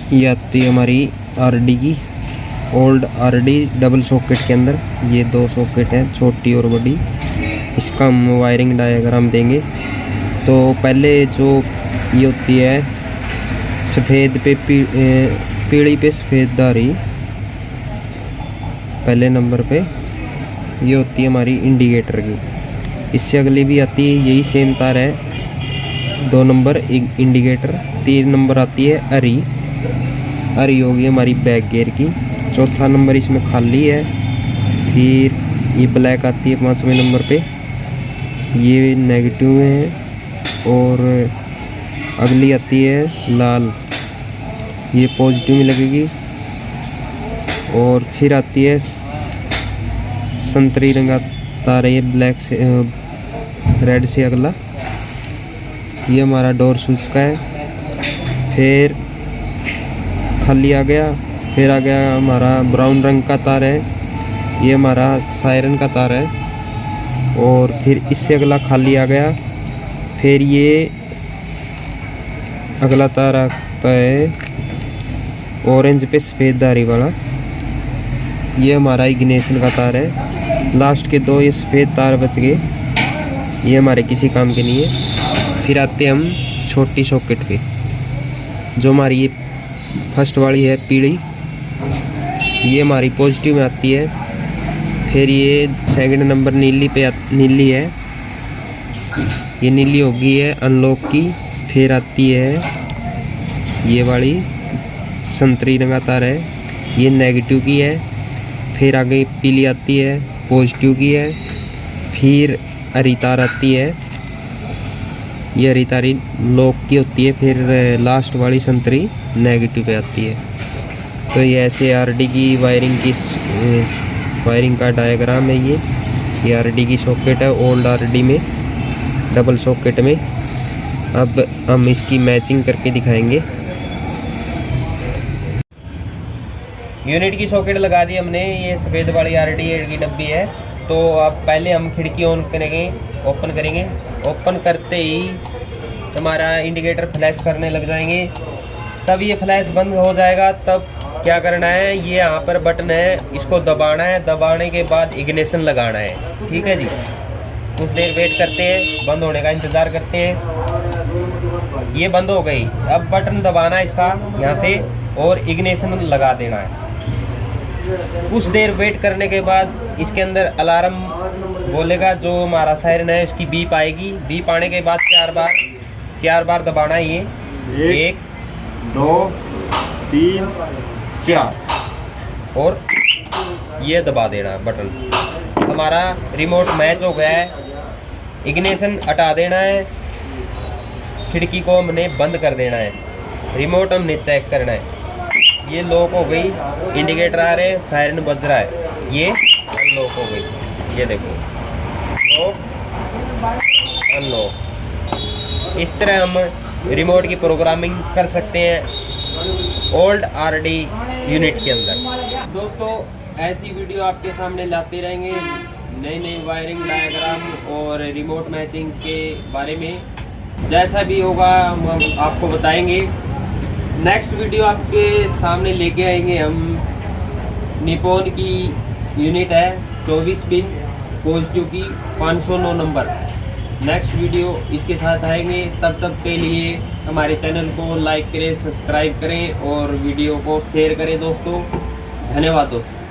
ये आती है हमारी आरडी की, ओल्ड आरडी डबल सॉकेट के अंदर। ये दो सॉकेट हैं, छोटी और बड़ी। इसका हम वायरिंग डायग्राम देंगे। तो पहले जो ये होती है सफ़ेद पे पीली पे सफ़ेद धारी, पहले नंबर पे ये होती है हमारी इंडिकेटर की। इससे अगली भी आती है, यही सेम तार है, 2 नंबर इंडिकेटर। 3 नंबर आती है हरी होगी हमारी बैक गियर की। चौथा नंबर इसमें खाली है। फिर ये ब्लैक आती है 5वें नंबर पे, ये नेगेटिव में है। और अगली आती है लाल, ये पॉजिटिव में लगेगी। और फिर आती है संतरी रंगा तार है, ये ब्लैक से रेड से अगला, ये हमारा डोर स्विच का है। फिर खाली आ गया। फिर आ गया हमारा ब्राउन रंग का तार है, ये हमारा सायरन का तार है। और फिर इससे अगला खाली आ गया। फिर ये अगला तार आता है ऑरेंज पे सफ़ेद धारी वाला, ये हमारा इग्निशन का तार है। लास्ट के 2 ये सफ़ेद तार बच गए, ये हमारे किसी काम के नहीं है। फिर आते हम छोटी सॉकेट पे, जो हमारी ये फर्स्ट वाली है पीली, ये हमारी पॉजिटिव में आती है। फिर ये सेकंड नंबर नीली पे नीली है, ये नीली होगी है अनलॉक की। फिर आती है ये वाली संतरी रंगा तार है, ये नेगेटिव की है। फिर आगे पीली आती है, पॉजिटिव की है। फिर हरी तार आती है, ये हरी तारी लॉक की होती है। फिर लास्ट वाली संतरी नेगेटिव पे आती है। तो ये ऐसे आरडी की वायरिंग का डायग्राम है। ये आरडी की सॉकेट है, ओल्ड आरडी में डबल सॉकेट में। अब हम इसकी मैचिंग करके दिखाएंगे। यूनिट की सॉकेट लगा दी हमने, ये सफ़ेद वाली आरडी की डब्बी है। तो अब पहले हम खिड़की ऑन करेंगे, ओपन करेंगे। ओपन करते ही हमारा इंडिकेटर फ्लैश करने लग जाएंगे। तब ये फ्लैश बंद हो जाएगा। तब क्या करना है, ये यहाँ पर बटन है, इसको दबाना है। दबाने के बाद इग्निशन लगाना है। ठीक है जी, कुछ देर वेट करते हैं, बंद होने का इंतज़ार करते हैं। ये बंद हो गई। अब बटन दबाना है इसका यहाँ से और इग्निशन लगा देना है। कुछ देर वेट करने के बाद इसके अंदर अलार्म बोलेगा, जो हमारा सायरन है उसकी बीप आएगी। बीप आने के बाद 4 बार दबाना है। ये 1 2 3 4 और ये दबा देना है बटन। हमारा रिमोट मैच हो गया है। इग्निशन हटा देना है, खिड़की को हमने बंद कर देना है। रिमोट हमने चेक करना है, ये लॉक हो गई, इंडिकेटर आ रहे हैं, सायरन बज रहा है, ये अनलॉक हो गई। ये देखो लॉक अनलॉक। इस तरह हम रिमोट की प्रोग्रामिंग कर सकते हैं ओल्ड आरडी यूनिट के अंदर। दोस्तों ऐसी वीडियो आपके सामने लाते रहेंगे, नई वायरिंग डायग्राम और रिमोट मैचिंग के बारे में। जैसा भी होगा हम आपको बताएंगे। नेक्स्ट वीडियो आपके सामने लेके आएंगे हम, निपॉन की यूनिट है 24 पिन पॉजिटिव की 509 नंबर। नेक्स्ट वीडियो इसके साथ आएंगे। तब के लिए हमारे चैनल को लाइक करें, सब्सक्राइब करें और वीडियो को शेयर करें दोस्तों। धन्यवाद दोस्तों।